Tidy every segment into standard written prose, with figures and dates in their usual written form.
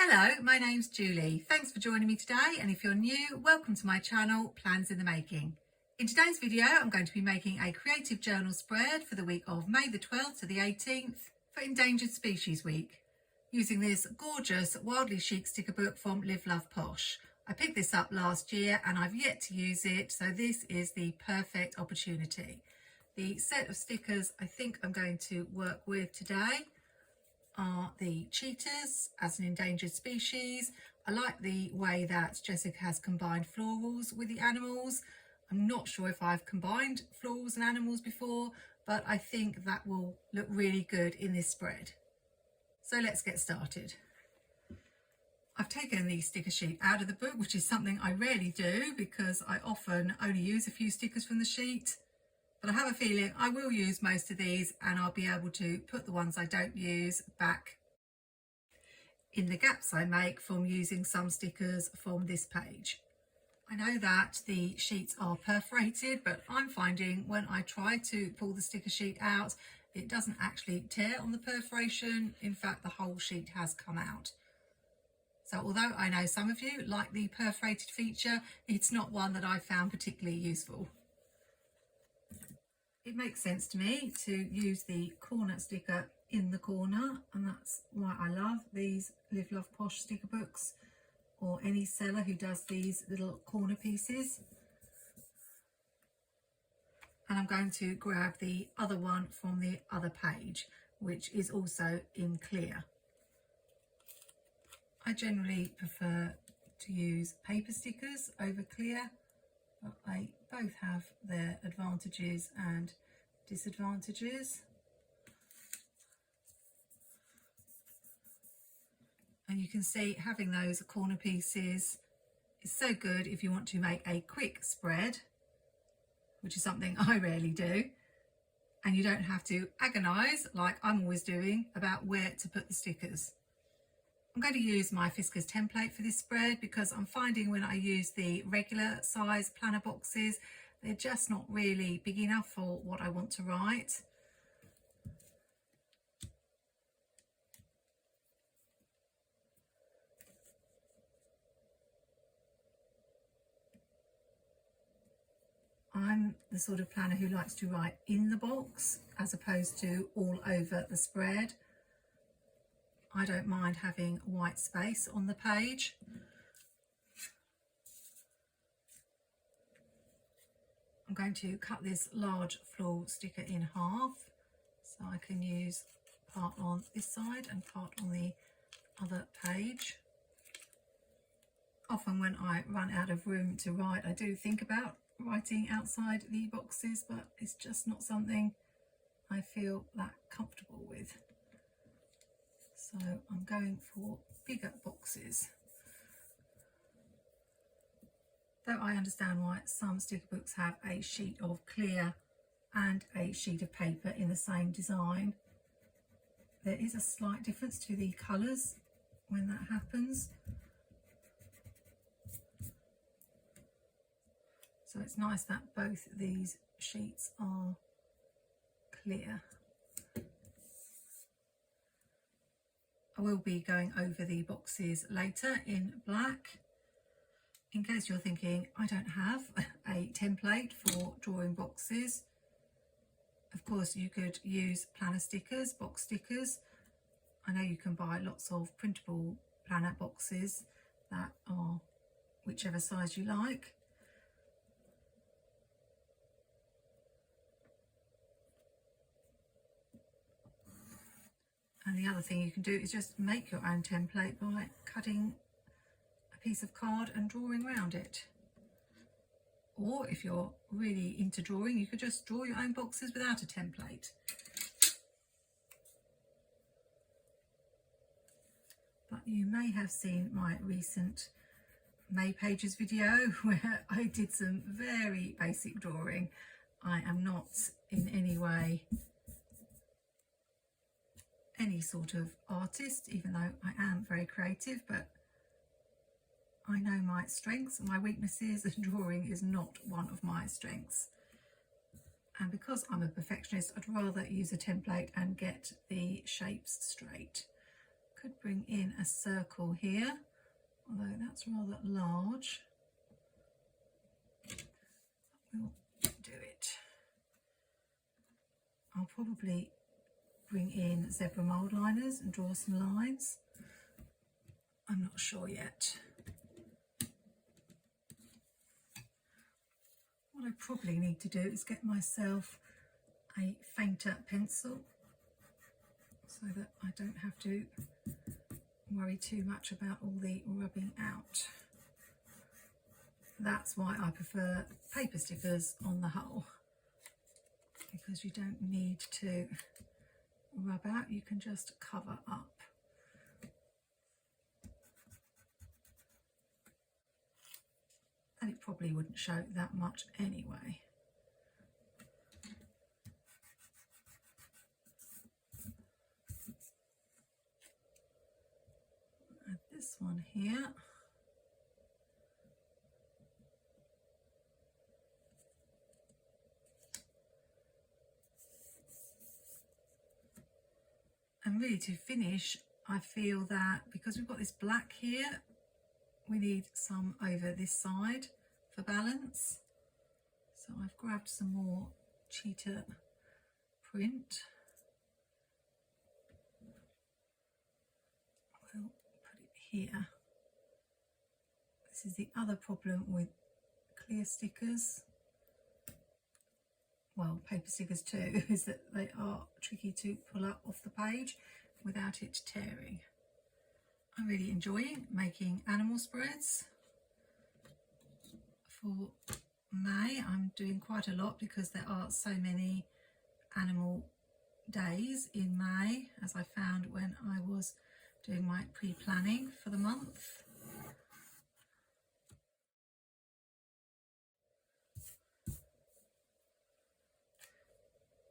Hello, my name's Julie. Thanks for joining me today, and if you're new, welcome to my channel, Plans in the Making. In today's video, I'm going to be making a creative journal spread for the week of May the 12th to the 18th for Endangered Species Week, using this gorgeous Wildly Chic sticker book from Love Posh. I picked this up last year and I've yet to use it, so this is the perfect opportunity. The set of stickers I think I'm going to work with today are the cheetahs as an endangered species. I like the way that Jessica has combined florals with the animals. I'm not sure if I've combined florals and animals before, but I think that will look really good in this spread. So let's get started. I've taken the sticker sheet out of the book, which is something I rarely do because I often only use a few stickers from the sheet. But I have a feeling I will use most of these and I'll be able to put the ones I don't use back in the gaps I make from using some stickers from this page. I know that the sheets are perforated, but I'm finding when I try to pull the sticker sheet out, it doesn't actually tear on the perforation. In fact, the whole sheet has come out. So although I know some of you like the perforated feature, it's not one that I found particularly useful. It makes sense to me to use the corner sticker in the corner, and that's why I love these Love Posh sticker books, or any seller who does these little corner pieces. And I'm going to grab the other one from the other page, which is also in clear. I generally prefer to use paper stickers over clear, but they both have their advantages and disadvantages. And you can see having those corner pieces is so good if you want to make a quick spread, which is something I rarely do, and you don't have to agonise like I'm always doing about where to put the stickers. I'm going to use my Fiskars template for this spread because I'm finding when I use the regular size planner boxes, they're just not really big enough for what I want to write. I'm the sort of planner who likes to write in the box as opposed to all over the spread. I don't mind having white space on the page. I'm going to cut this large floral sticker in half so I can use part on this side and part on the other page. Often when I run out of room to write, I do think about writing outside the boxes, but it's just not something I feel that comfortable with. So I'm going for bigger boxes. Though I understand why some sticker books have a sheet of clear and a sheet of paper in the same design, there is a slight difference to the colours when that happens. So it's nice that both these sheets are clear. I will be going over the boxes later in black. In case you're thinking, I don't have a template for drawing boxes. Of course, you could use planner stickers, box stickers. I know you can buy lots of printable planner boxes that are whichever size you like. And the other thing you can do is just make your own template by cutting a piece of card and drawing around it. Or if you're really into drawing, you could just draw your own boxes without a template. But you may have seen my recent May Pages video where I did some very basic drawing. I am not in any way any sort of artist, even though I am very creative, but I know my strengths and my weaknesses, and drawing is not one of my strengths. And because I'm a perfectionist, I'd rather use a template and get the shapes straight. Could bring in a circle here, although that's rather large. We'll do it. I'll probably bring in zebra mould liners and draw some lines. I'm not sure yet. What I probably need to do is get myself a fainter pencil so that I don't have to worry too much about all the rubbing out. That's why I prefer paper stickers on the whole, because you don't need to rub out, you can just cover up. And it probably wouldn't show that much anyway. Add this one here. And really to finish, I feel that because we've got this black here, we need some over this side for balance. So I've grabbed some more cheetah print. We'll put it here. This is the other problem with clear stickers, well, paper stickers too, is that they are tricky to pull up off the page without it tearing. I'm really enjoying making animal spreads for May. I'm doing quite a lot because there are so many animal days in May, as I found when I was doing my pre-planning for the month.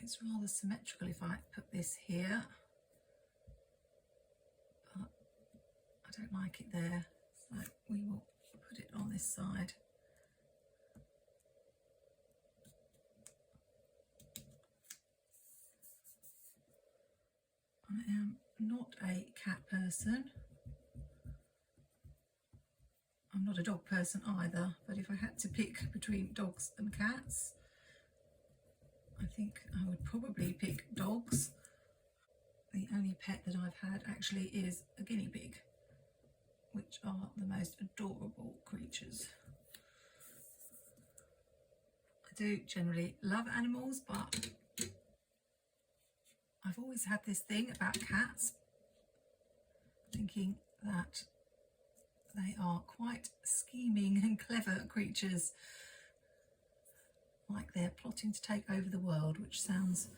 It's rather symmetrical if I put this here, but I don't like it there, so we will put it on this side. I am not a cat person. I'm not a dog person either, but if I had to pick between dogs and cats, I think I would probably pick dogs. The only pet that I've had actually is a guinea pig, which are the most adorable creatures. I do generally love animals, but I've always had this thing about cats, thinking that they are quite scheming and clever creatures, like they're plotting to take over the world, which sounds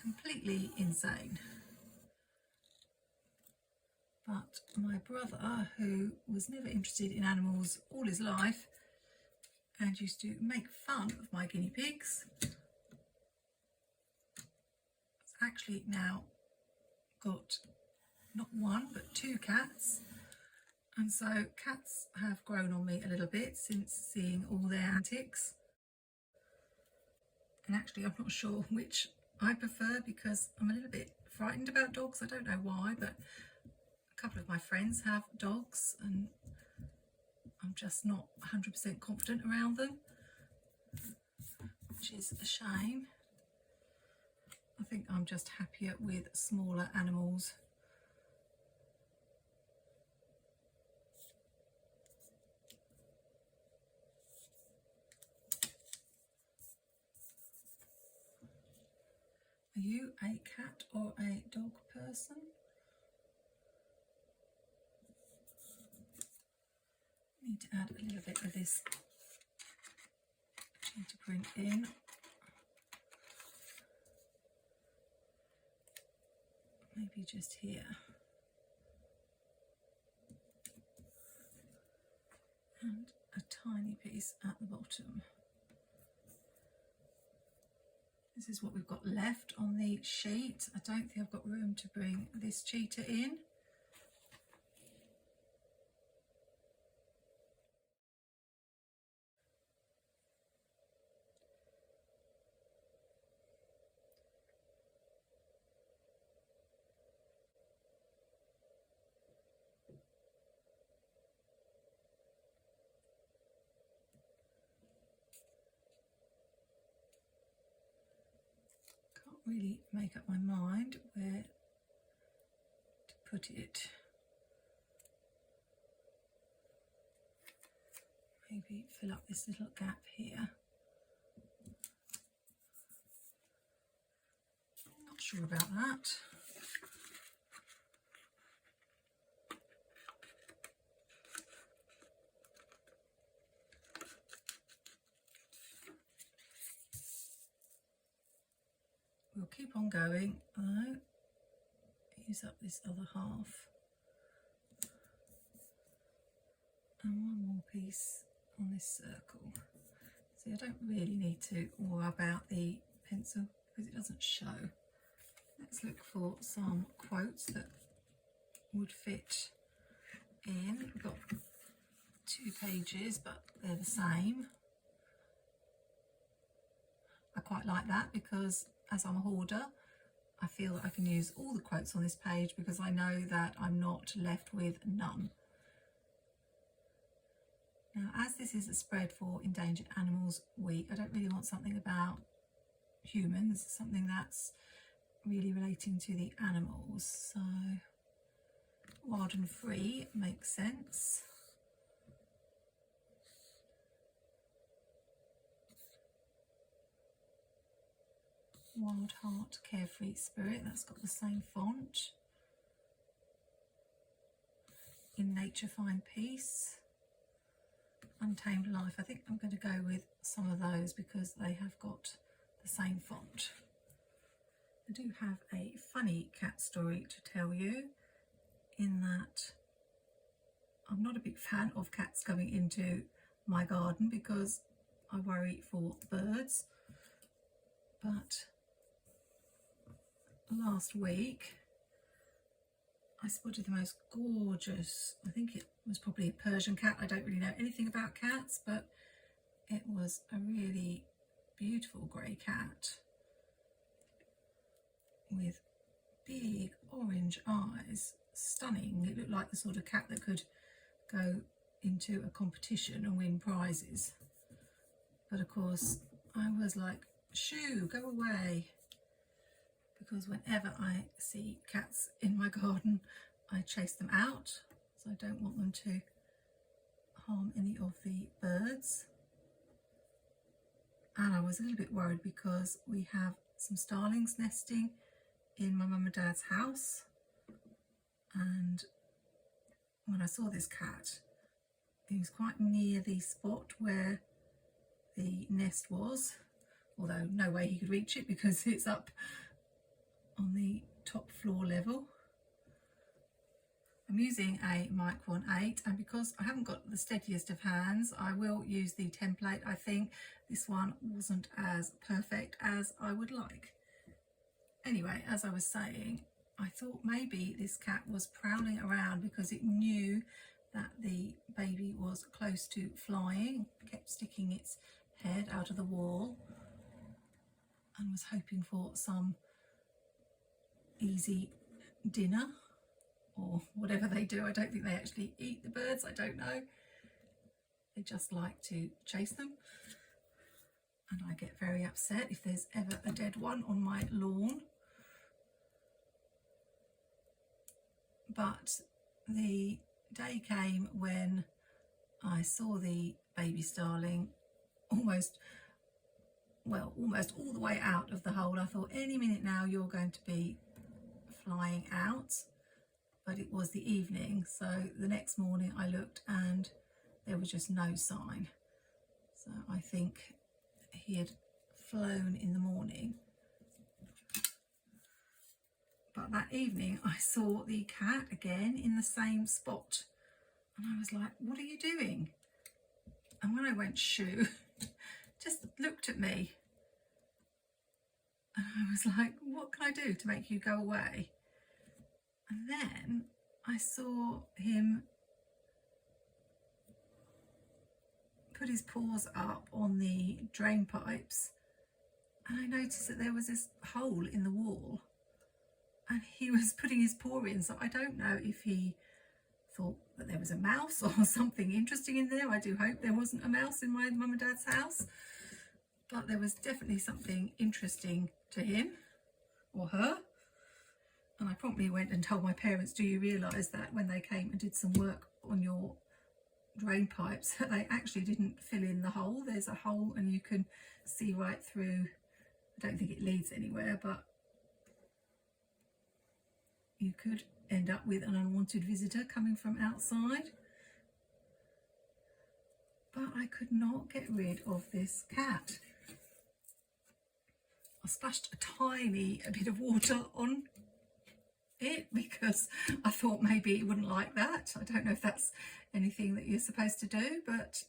completely insane. But my brother, who was never interested in animals all his life and used to make fun of my guinea pigs, has actually now got not one but 2 cats. And so cats have grown on me a little bit since seeing all their antics. And actually I'm not sure which I prefer, because I'm a little bit frightened about dogs. I don't know why, but a couple of my friends have dogs and I'm just not 100% confident around them, which is a shame. I think I'm just happier with smaller animals. Are you a cat or a dog person? I need to add a little bit of this to print in. Maybe just here. And a tiny piece at the bottom. This is what we've got left on the sheet. I don't think I've got room to bring this cheetah in. really make up my mind where to put it. Maybe fill up this little gap here. Not sure about that. We'll keep on going. I'll use up this other half. And one more piece on this circle. See, I don't really need to worry about the pencil because it doesn't show. Let's look for some quotes that would fit in. We've got 2 pages, but they're the same. I quite like that because as I'm a hoarder, I feel that I can use all the quotes on this page because I know that I'm not left with none. Now, as this is a spread for Endangered Animals Week, I don't really want something about humans, something that's really relating to the animals. So wild and free makes sense. Wild Heart, Carefree Spirit, that's got the same font. In Nature, Find Peace. Untamed Life, I think I'm going to go with some of those because they have got the same font. I do have a funny cat story to tell you, in that I'm not a big fan of cats coming into my garden because I worry for birds. But last week I spotted the most gorgeous, I think it was probably a Persian cat. I don't really know anything about cats, but it was a really beautiful grey cat with big orange eyes. Stunning. It looked like the sort of cat that could go into a competition and win prizes. But of course I was like, shoo, go away. Because whenever I see cats in my garden, I chase them out, so I don't want them to harm any of the birds. And I was a little bit worried because we have some starlings nesting in my mum and dad's house, and when I saw this cat, it was quite near the spot where the nest was, although no way he could reach it because it's up on the top floor level. I'm using a Micron 8, and because I haven't got the steadiest of hands, I will use the template. I think this one wasn't as perfect as I would like. Anyway, as I was saying, I thought maybe this cat was prowling around because it knew that the baby was close to flying, kept sticking its head out of the wall, and was hoping for some easy dinner or whatever they do. I don't think they actually eat the birds, I don't know. They just like to chase them, and I get very upset if there's ever a dead one on my lawn. But the day came when I saw the baby starling almost all the way out of the hole. I thought any minute now you're going to be flying out, but it was the evening, so the next morning I looked and there was just no sign. So I think he had flown in the morning. But that evening I saw the cat again in the same spot, and I was like, what are you doing? And when I went shoo, just looked at me, and I was like, what can I do to make you go away? And then I saw him put his paws up on the drain pipes, and I noticed that there was this hole in the wall, and he was putting his paw in. So I don't know if he thought that there was a mouse or something interesting in there. I do hope there wasn't a mouse in my mum and dad's house, but there was definitely something interesting to him. or her. And I promptly went and told my parents, do you realise that when they came and did some work on your drain pipes, they actually didn't fill in the hole? There's a hole and you can see right through. I don't think it leads anywhere, but you could end up with an unwanted visitor coming from outside. But I could not get rid of this cat. I splashed a tiny bit of water on it because I thought maybe it wouldn't like that. I don't know if that's anything that you're supposed to do, but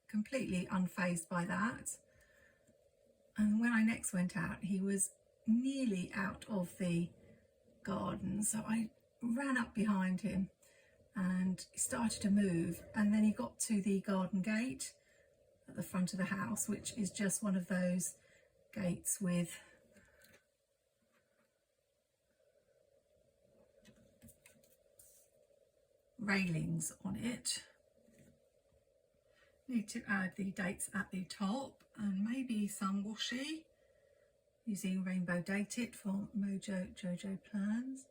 completely unfazed by that. And when I next went out, he was nearly out of the garden, so I ran up behind him and he started to move, and then he got to the garden gate at the front of the house, which is just one of those gates with railings on it. Need to add the dates at the top and maybe some washi using Rainbow Date It from MojoJojoPlans.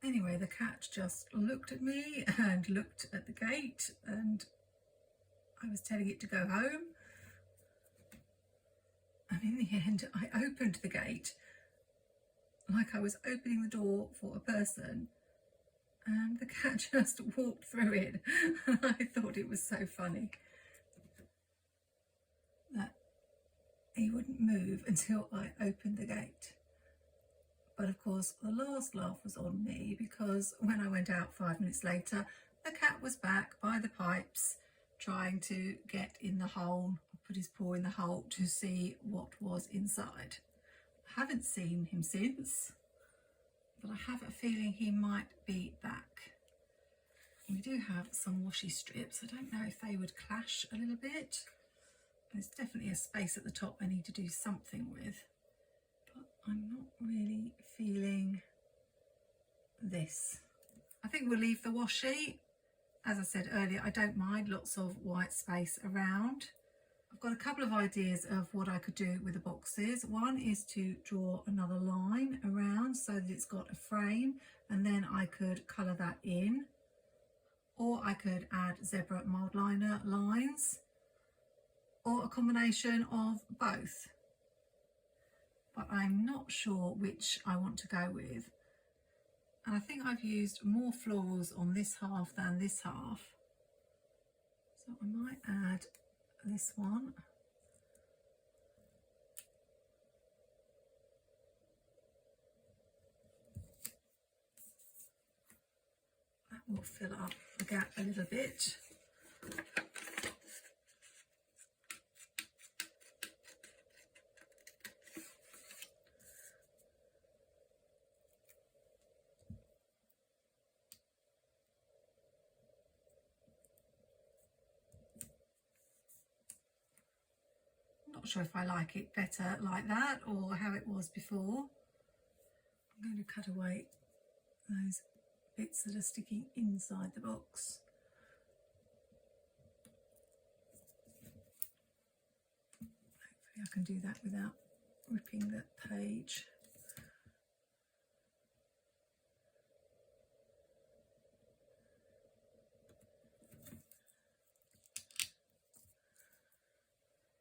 Anyway, the cat just looked at me and looked at the gate, and I was telling it to go home. And in the end, I opened the gate like I was opening the door for a person, and the cat just walked through it. I thought it was so funny that he wouldn't move until I opened the gate. But of course, the last laugh was on me, because when I went out 5 minutes later, the cat was back by the pipes trying to get in the hole, put his paw in the hole to see what was inside. I haven't seen him since, but I have a feeling he might be back. We do have some washi strips. I don't know if they would clash a little bit. There's definitely a space at the top I need to do something with, but I'm not really feeling this. I think we'll leave the washi. As I said earlier, I don't mind lots of white space around. I've got a couple of ideas of what I could do with the boxes. One is to draw another line around so that it's got a frame, and then I could colour that in. Or I could add zebra mild liner lines, or a combination of both. But I'm not sure which I want to go with. And I think I've used more florals on this half than this half. So I might add this one. That will fill up the gap a little bit. Not sure if I like it better like that or how it was before. I'm going to cut away those bits that are sticking inside the box. Hopefully I can do that without ripping the page.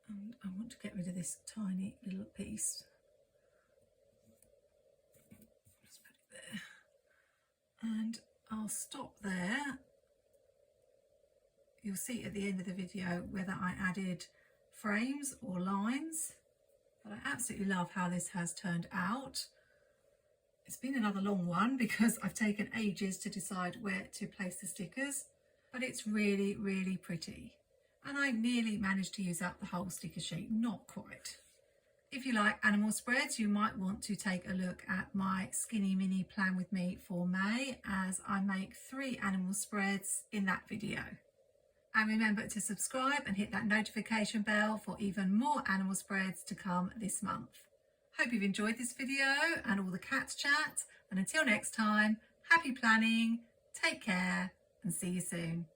And I want to get rid of this tiny little piece. Just put it there. And I'll stop there. You'll see at the end of the video whether I added frames or lines. But I absolutely love how this has turned out. It's been another long one because I've taken ages to decide where to place the stickers, but it's really, really pretty. And I nearly managed to use up the whole sticker sheet, not quite. If you like animal spreads, you might want to take a look at my skinny mini plan with me for May, as I make 3 animal spreads in that video. And remember to subscribe and hit that notification bell for even more animal spreads to come this month. Hope you've enjoyed this video and all the cat chat. And until next time, happy planning, take care, and see you soon.